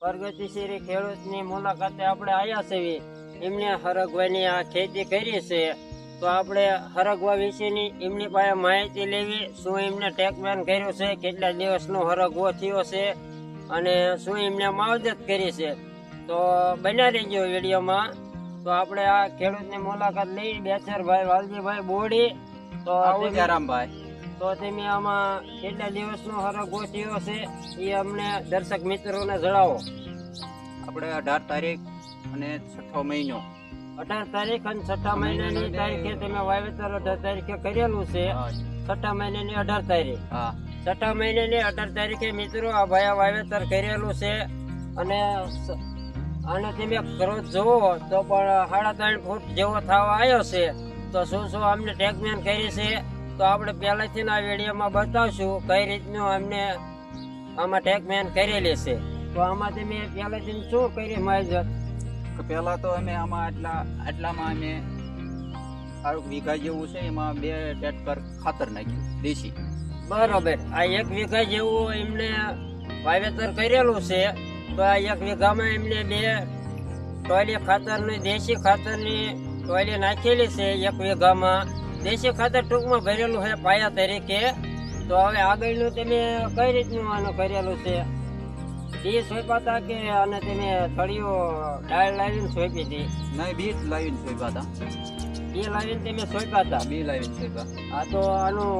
પ્રગતિશીલ ખેડૂતની મુલાકાતે આપણે આવ્યા છીએ. એમને હરગવાની આ ખેતી કરી છે, તો આપણે હરગવા વિશેની એમની પાસે માહિતી લેવી. શું એમને ટેકમેન કર્યું છે, કેટલા દિવસનો હરગવો થયો છે અને શું એમને માવજત કરી છે. તો બન્યા રહીજો વિડીયોમાં. તો આપણે આ ખેડૂતની મુલાકાત લઈ બેચરભાઈ વાલજીભાઈ બોડી. તો તો તમે આમાં કેટલા દિવસનો હરગવો થયો છે એ અમને દર્શક મિત્રોને જણાવો. આપણે 18 તારીખ અને 6 મહિનો 18 તારીખ અને 6 મહિનાની તારીખે તમે વાવેતર 18 તારીખે કરેલું છે. 6 મહિનાની 18 તારીખ 6 મહિનાની 18 તારીખે મિત્રો આ ભાઈ વાવેતર કરેલું છે. અને આને તમે ગ્રોથ જોવો તો પણ 3.5 ફૂટ જેવો થવા આવ્યો છે. તો શું શું અમને ટેકમેન કરી છે તો આપણે પહેલાથી આ વિડીયોમાં બતાવશું કઈ રીતનું અમને આમાં ટેકમેન કરેલી છે. તો આમાં તમે પહેલાથી શું કરી માહિતી? પહેલા તો અમે આમાં આટલામાં અમે વીઘા જેવું છે, એમાં 2 ટ્રેક્ટર ખાતર નાખ્યું દેશી. બરોબર. આ 1 વીઘા જેવું એમને વાવેતર કરેલું છે. તો આ 1 વીઘામાં એમને 2 ટોયલી ખાતરની દેશી ખાતરની ટોયલી નાખેલી છે. 1 વીઘામાં દેશી ખાતર ટૂંકમાં ભરેલું છે પાયા તરીકે. તો હવે આગળનું તમે કઈ રીતનું આનું કરેલું છે? બી સોંપાતા કે અને તમે થળીઓ ડાળ લાવીને સોંપી હતી? નહીં, બી લાવીને સોંપ્યા હતા. બી લાવીને તમે સોંપ્યા હતા? બી લાવીને સોંપ્યા. હા. તો આનું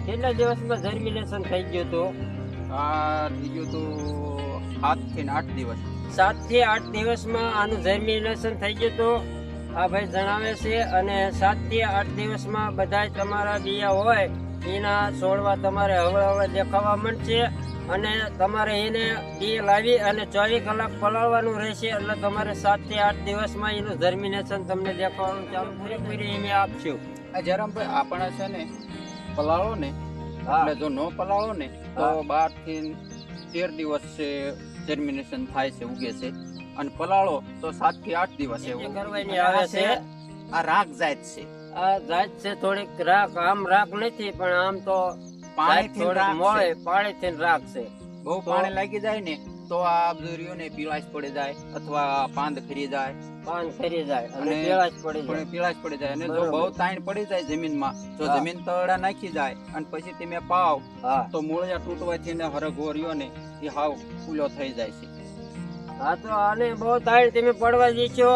કેટલા દિવસમાં જર્મિનેશન થઈ ગયું હતું? આ થઈ ગયું હતું 7 થી 8 દિવસ. 7 થી 8 દિવસમાં આનું જર્મિનેશન થઈ ગયું હતું આ ભાઈ જણાવે છે. અને 7 થી 8 દિવસમાં બધા તમારા બિયા હોય એના છોડવા તમારે હવે દેખાવા માંડશે. અને તમારે એને બી લાવી અને 24 કલાક પલાળવાનું રહેશે. એટલે તમારે 7 થી 8 દિવસમાં એનું જર્મિનેશન તમને દેખાવાનું ચાલુ પૂરેપૂરી એમ આપશું. આ જયરામભાઈ આપણે છે ને પલાળો ને, એટલે જો નો પલાળો ને તો 12 થી 13 દિવસ છે જર્મિનેશન થાય છે, ઉગે છે. અને પલાળો તો 7 થી 8 દિવસે કરવાની આવે છે. આ રાખ જાત છે. આ જાત છે થોડીક રાખ. આમ રાખ નથી પણ આમ તો પાણીથી રાખ છે. બહુ પાણી લાગી જાય ને તો આ બજુરીઓને પીળાશ પડી જાય અથવા પાંદ ખરી જાય અને પીળાશ પડી જાય. અને જો બહુ તાણ પડી જાય જમીનમાં, જો જમીન તળા નાખી જાય અને પછી તમે પાવ તો મૂળિયા તૂટવાથી ને હરગવો રહ્યો ને એ હાવ ફૂલો થઈ જાય છે. હા. તો આને બહુ તાણ તમે પડવા દીશો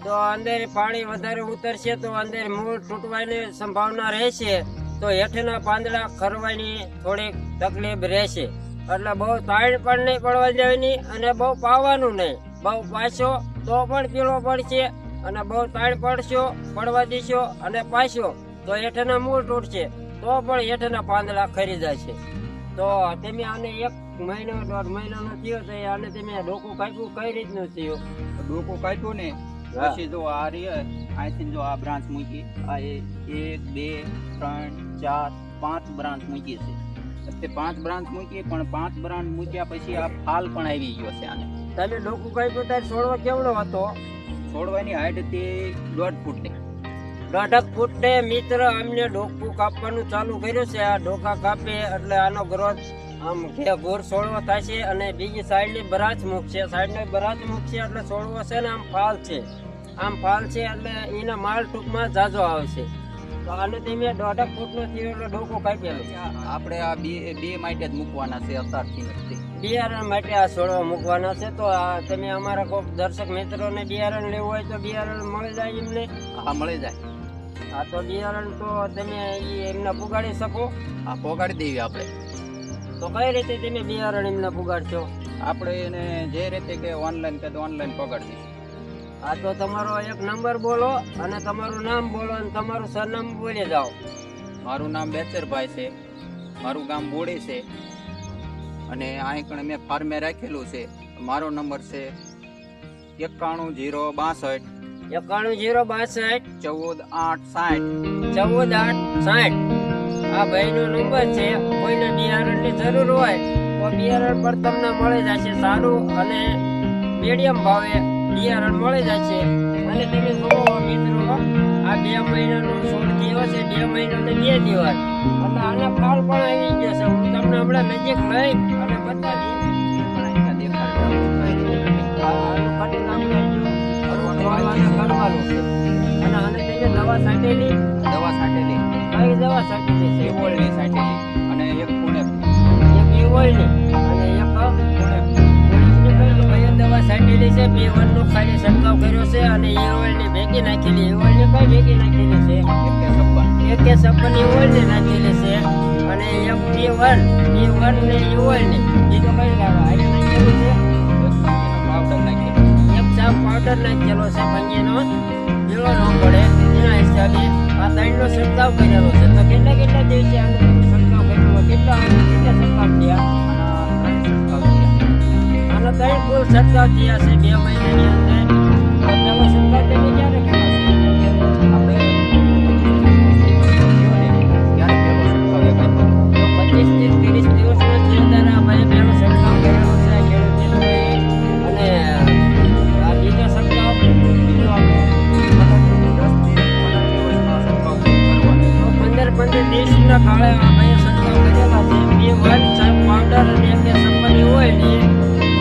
તો અંદર પાણી વધારે ઉતરશે તો અંદર મૂળ તૂટવાની સંભાવના રહેશે. તો હેઠના પાંદડા ખરવાની થોડીક તકલીફ રહેશે. એટલે બહુ તાણ પણ નહીં પડવા દેવાની અને બહુ પાવાનું નહીં. બહુ પાછો તો પણ પીળો પડશે અને બહુ તાણ પડવા દીશો અને પાછો તો હેઠના મૂળ તૂટશે તો પણ હેઠના પાંદડા ખરી જશે. તો તમે આને 1 મહિનો 1.5 મહિનાનો થયો તો આને તમે ડોકું કાપ્યું કઈ રીતનું થયું? ડોકું કાપ્યું ને પછી જો આ રહી અહીંથી જો આ બ્રાન્ચ મૂકી, આ 1 2 3 4 5 બ્રાન્ચ મૂકી છે. તે 5 બ્રાન્ચ મૂકી પણ 5 બ્રાન્ચ મૂક્યા પછી આ ફાલ પણ આવી ગયો છે. આને તમે ડોકું કાપ્યું ત્યારે છોડવા કેવડો હતો? છોડવાની હાઈટ હતી 1.5 ફૂટ. 1.5 ફૂટ મિત્ર અમને ડોકું કાપવાનું ચાલુ કર્યું છે. આ ડોકા કાપે એટલે આનો ગ્રોથ આમ ઘોર છોડવો થાય છે. અને બીજી સાઈડની બ્રાન્ચ મૂકશે, એટલે છોડવો છે ને આમ ફાલ છે. એટલે એના માલ ટૂંકમાં જાજો આવશે. તો આને તમે 1.5 ફૂટનો થયો એટલે ડોકો કાપેલું. આપણે આ બે માટે જ મૂકવાના છે અત્યારથી. બિયારણ માટે આ છોડવા મૂકવાના છે. તો આ તમે અમારા કોઈ દર્શક મિત્રોને બિયારણ લેવું હોય તો બિયારણ મળી જાય એમને? હા, મળી જાય. હા. તો બિયારણ તો તમે એમને પુગાડી શકો? હા, પુગાડી દેવી આપણે. તો કઈ રીતે તમે બિયારણ એમને પુગાડશો? આપણે એને જે રીતે કે ઓનલાઈન કે ઓનલાઈન પગાડી દઈશું. હા. તો તમારો એક નંબર બોલો અને તમારું નામ બોલો અને તમારું સરનામું બોલી જાઓ. મારું નામ બેચરભાઈ છે, મારું ગામ બોડી છે અને અહીં કણે મેં ફાર્મે રાખેલું છે. મારો નંબર છે 91 062 14 આ ભાઈનો નંબર છે. કોઈને બિયારણની જરૂર હોય તો બિયારણ પર તમને મળી જશે. સારું અને મીડિયમ ભાવે બિયારણ મળી જશે. અને તમે જુઓ મિત્રો, આ 2 મહિનાનો છોડ થયો છે, 2 મહિના ને 2 દિવસ. એટલે આના ફાલ પણ આવી ગયો છે. હું તમને હમણાં નજીક લઈ અને બતાવી. કરવાનું છે. અને આને તમે દવા છાંટેલી, દવા છાંટેલી, કઈ દવા છાંટેલી છે? એવોલ્ડની છાંટેલી અને એક પુણે એક એવોલ્ડની અને એક કઈ દવા છાંટેલી છે? B1 નો ખાલી છંટકાવ કર્યો છે અને એવોલ્ડની ભેગી નાખેલી. એવોલ્ડની કઈ ભેગી નાખેલી છે? એક સપ્પન એવોલ્ડની નાખેલી છે અને એક B1 ને એવોલ્ડની બીજો કઈ હારે નાખેલું છે? પાવડર નાખેલો. એક ચાપ પાવડર નાખેલો છે ભંગીનો પીળો ન પડે એના હિસાબે આ ત્રણનો છંટકાવ કરેલો છે. તો કેટલા દિવસે આનો તમે છંટકાવ કરેલો? કેટલા છંટકાવ થયા? આનો 3 ફૂલ છંટકાવ થયા છે 2 મહિનાની અંદર. તો પેલો છંટકાવ તમે ક્યારે કર્યો છે? આપણે ત્યારે પેલો છંટકાવ એક આપ્યો. તો 25 થી 30 દિવસમાં જે અંદર આ ભાઈ પેલો છંટકાવ કરેલો છે આ ખેડૂત મિત્રોએ. અને આ બીજો છંટકાવ બીજો આપણે 10 થી 15 દિવસમાં છંટકાવ કરવાનો. 15 દિવસના કાળે આ ભાઈએ છંટકાવ કરેલા છે. B1 ચાપ પાવડર અને એક સપ્પન એવોલ્ડની.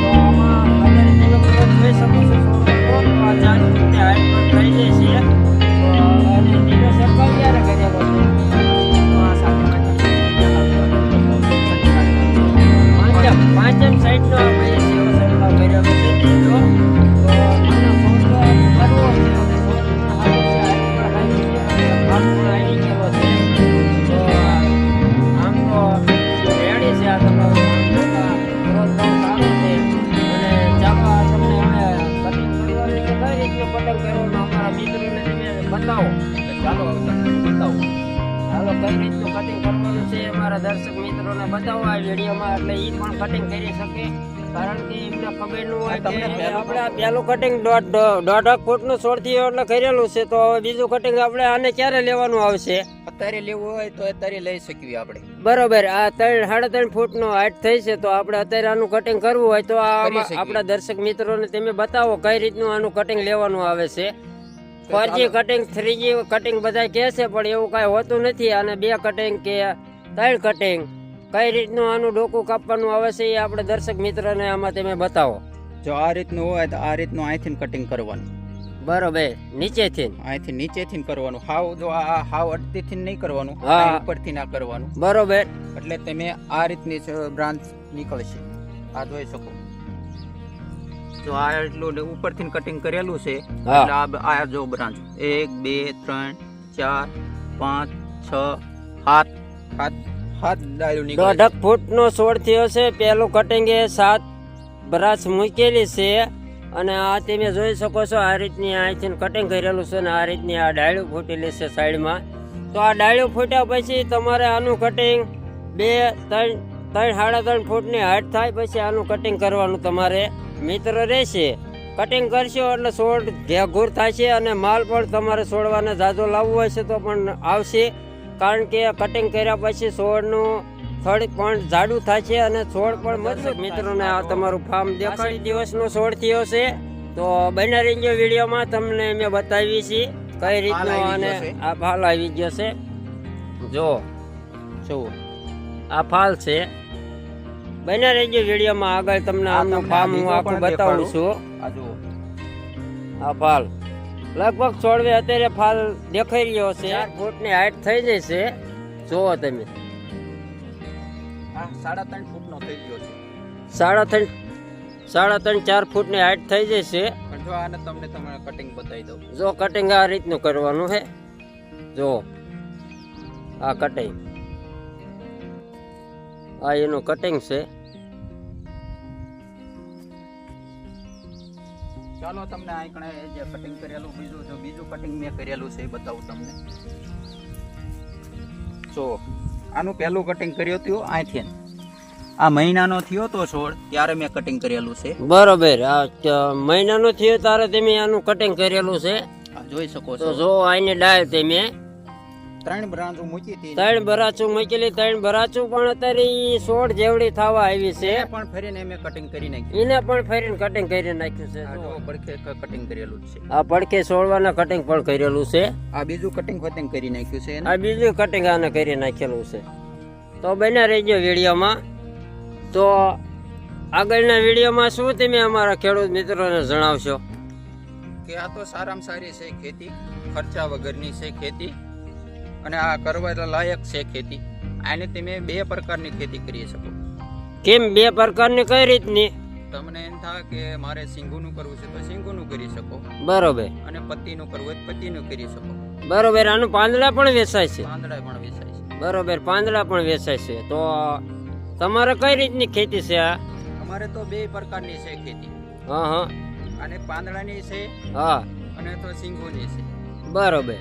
તો આમાં અત્યારે તમે બધા જોઈ શકો છો છોડનો તો આ 4 ફૂટની હાઈટ પર થઈ જાય છે. તો અને બીજો છંટકાવ ક્યારે કરેલો છે? તો આ સાથે પાંચમ સાઈડનો આ ભાઈએ સેવો છંટકાવ કરેલો છે ત્રીજો. તો આનો છોડનો કરવો છે અને છોડનો હાઈટ છે, હાઈટ પર હાઈટ છે અને ભાગ પણ આવી ગયેલો છે. તો આમ તો રેડી છે આ તમારો ગ્રોથ બહુ સારો છે. અને ચાલો આ તમને હવે કટિંગ કરવાનું છે. કઈ રીતનું કટિંગ કરવાનું અમારા મિત્રોને તમે બતાવો. ચાલો હવે તમને બતાવું. હાલો કઈ રીતનું કટિંગ કરવાનું છે અમારા દર્શક મિત્રોને બતાવો આ વિડીયોમાં, એટલે એ પણ કટિંગ કરી શકે. કારણ કે એમને ખબર ન હોય કે આપણે આ પહેલું કટિંગ દોઢ ફૂટનું છોડથી એટલે કરેલું છે. તો હવે બીજું કટિંગ આપણે આને ક્યારે લેવાનું આવશે? અત્યારે લેવું હોય તો અત્યારે લઈ શકીએ આપણે. બરોબર. આ 3.5 ફૂટનો હાઈટ થઈ છે તો આપણે અત્યારે આનું કટિંગ કરવું હોય તો કરી શકીએ. આપણા દર્શક મિત્રોને તમે બતાવો કઈ રીતનું આનું કટિંગ લેવાનું આવે છે. 4G કટિંગ 3G કટિંગ બધા કહે છે પણ એવું કાંઈ હોતું નથી. અને 2 કટિંગ કે 3 કટિંગ કઈ રીતનું આનું ડોકું કાપવાનું આવે છે એ આપણે દર્શક મિત્રોને આમાં તમે બતાવો. જો આ રીતનું હોય તો આ રીતનું અહીંથી કટિંગ કરવાનું. બરોબર. નીચેથી અહીંથી નીચેથી કરવાનું. હાવ જો આ હાવ અડધીથી નહીં કરવાનું, હા. આ ઉપરથી ના કરવાનું. બરોબર. એટલે તમે આ રીતની બ્રાન્ચ નીકળશે. આ જોઈ શકો. જો આ એટલું ઉપરથી કટિંગ કરેલું છે. હા. એટલે આ જો બ્રાન્ચ 1 2 3 4 5 6 7 ડાળીઓ નીકળે. 1.5 ફૂટનો છોડ થયો છે. પહેલું કટિંગ એ 7 બ્રાસ મૂકેલી છે. અને આ તમે જોઈ શકો છો આ રીતની અહીંથી કટિંગ કરેલું છે. અને આ રીતની આ ડાળીઓ ફૂટેલી છે સાઈડમાં. તો આ ડાળીઓ ફૂટ્યા પછી તમારે આનું કટિંગ 2 3 3.5 ફૂટની હાઈટ થાય પછી આનું કટિંગ કરવાનું તમારે મિત્ર રહેશે. કટિંગ કરશો એટલે છોડ ઘેઘૂર થશે અને માલ પણ તમારે છોડવાને જાજો લાવવો હશે તો પણ આવશે. કારણ કે કટિંગ કર્યા પછી છોડનું થડ પણ જાડું થશે અને છોડ પણ મજબૂત. મિત્રોને આ તમારું ફાર્મ દેખાડી દિવસનો છોડ થયો છે. તો બને રહેજો વિડીયોમાં, તમને મેં બતાવી છે કઈ રીતનો. અને આ ફાલ આવી ગયો છે. જો આ ફાલ છે. બને રહેજો વિડીયોમાં, આગળ તમને આમનું ફાર્મ હું આખું બતાવું છું. આ જુઓ. આ ફાલ લગભગ છોડવે અત્યારે ફાલ દેખાઈ રહ્યો છે. 4 ફૂટની હાઈટ થઈ જશે. જુઓ તમે આ 3.5 ફૂટનો થઈ ગયો છે. 3.5 4 ફૂટની હાઈટ થઈ જશે. પણ જો આને તમને તમારે કટિંગ બતાવી દઉં. જો કટિંગ આ રીતનું કરવાનું છે. જો આ કટિંગ, આ એનું કટિંગ છે. ચાલો તમને આ કણે જે કટિંગ કરેલું બીજું કટિંગ મેં કરેલું છે એ બતાવું તમને. જો આનું પહેલું કટિંગ કર્યું હતું અહીંથી. આ મહિનાનો થયો તો છોડ ત્યારે મેં કટિંગ કરેલું છે. બરોબર. આ મહિનાનો થયો ત્યારે તમે આનું કટિંગ કરેલું છે. આ જોઈ શકો તો છો. જો આની ડાળ તમે 3 બ્રાંચો મૂકી હતી. 3 બરાચું મૂકેલી. 3 બરાચું પણ અત્યારે ઈ છોડ જેવડી થવા આવી છે. એને પણ ફરીને મેં કટિંગ કરી નાખ્યું. એને પણ ફરીને કટિંગ કરી નાખ્યું છે. આ જો પડખે કટિંગ કરેલું જ છે. આ પડખે છોડવાના કટિંગ પણ કરેલું છે. આ બીજું કટિંગ કરી નાખ્યું છે એને. આ બીજું કટિંગ આને કરી નાખેલું છે. તો બન્યા રહેજો વિડીયોમાં. તો આગળના વિડીયોમાં શું તમે અમારા ખેડૂત મિત્રોને જણાવશો? કે આ તો સારામાં સારી છે ખેતી, ખર્ચા વગરની છે ખેતી અને આ કરવા લાયક છે ખેતી. આને તમે 2 પ્રકારની ખેતી કરી શકો. કેમ 2 પ્રકારની કઈ રીતની? તમને એમ થાય કે મારે સિંગુનું કરવું છે તો સિંગુનું કરી શકો, બરોબર અને પત્તીનું કરવું હોય તો પત્તીનું કરી શકો. બરોબર. આનું પાંદડા પણ વેચાય છે? પાંદડા પણ વેચાય છે. બરોબર, પાંદડા પણ વેચાય છે. તો તમારે કઈ રીતની ખેતી છે આ? અમારે તો 2 પ્રકારની છે ખેતી. હા હા અને પાંદડાની છે હા, અને તો સિંગુની છે. બરોબર.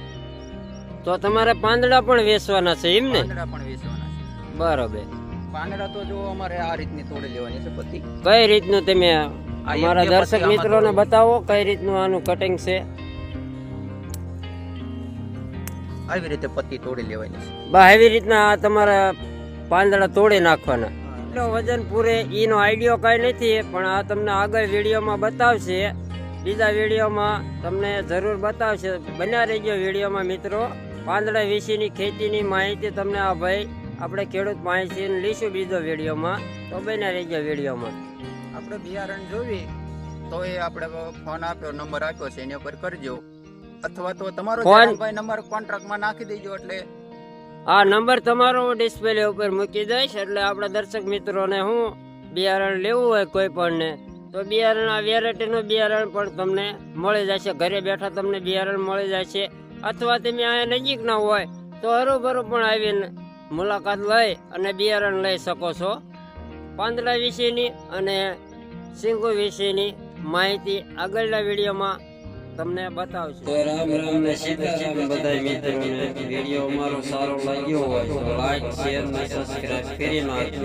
તો તમારે પાંદડા પણ વેચવાના છે એમ ને? પાંદડા પણ વેચવાના છે. બરોબર. પાંદડા તો જો અમારે આ રીતની તોડી લેવાની છે પત્તી. કઈ રીતનું તમે અમારા એક દર્શક પત્તી મિત્રોને આમાં બતાવો કઈ રીતનું આનું કટિંગ છે? આવી રીતે પત્તી તોડી લેવાની છે. બા એવી રીતના આ તમારા પાંદડા તોડી નાખવાના. એટલો વજન પૂરે ઈનો આઈડિયો કાંઈ નથી, પણ આ તમને આગળ વિડીયોમાં બતાવશે. બીજા વિડીયોમાં તમને જરૂર બતાવશે. બન્યા રહેજો વિડીયોમાં મિત્રો. પાંદડા વિશેની ખેતીની માહિતી તમને આ ભાઈ આપણે ખેડૂત માહિતી લઈશું બીજો વિડીયોમાં, તો બન્યા રહેજો વિડીયોમાં. આપણે બિયારણ જોવી તો એ આપણે ફોન આપ્યો, નંબર આપ્યો છે એની ઉપર કરજો, અથવા તો તમારો ફોન- ભાઈ નંબર કોન્ટ્રાક્ટમાં નાખી દેજો. એટલે આ નંબર તમારો ડિસ્પ્લે ઉપર મૂકી દઈશ, એટલે આપણા દર્શક મિત્રોને હું બિયારણ લેવું હોય કોઈ પણ ને તો બિયારણ આ વેરાયટીનું બિયારણ પણ તમને મળી જશે. ઘરે બેઠા તમને બિયારણ મળી જશે. અથવા તમે અહીંયા નજીકના હોય તો હરોભરો પણ આવીને મુલાકાત લઈ અને બિયારણ લઈ શકો છો. પાંદડા વિશેની અને સિંગુ વિશેની માહિતી આગળના વિડીયોમાં તમને બતાવશું. તો રામ રામ ને સીતારામ બધા મિત્રોને. વિડીયો અમારો સારો લાગ્યો હોય તો લાઈક, શેર ને સબસ્ક્રાઇબ કરી નાખજો.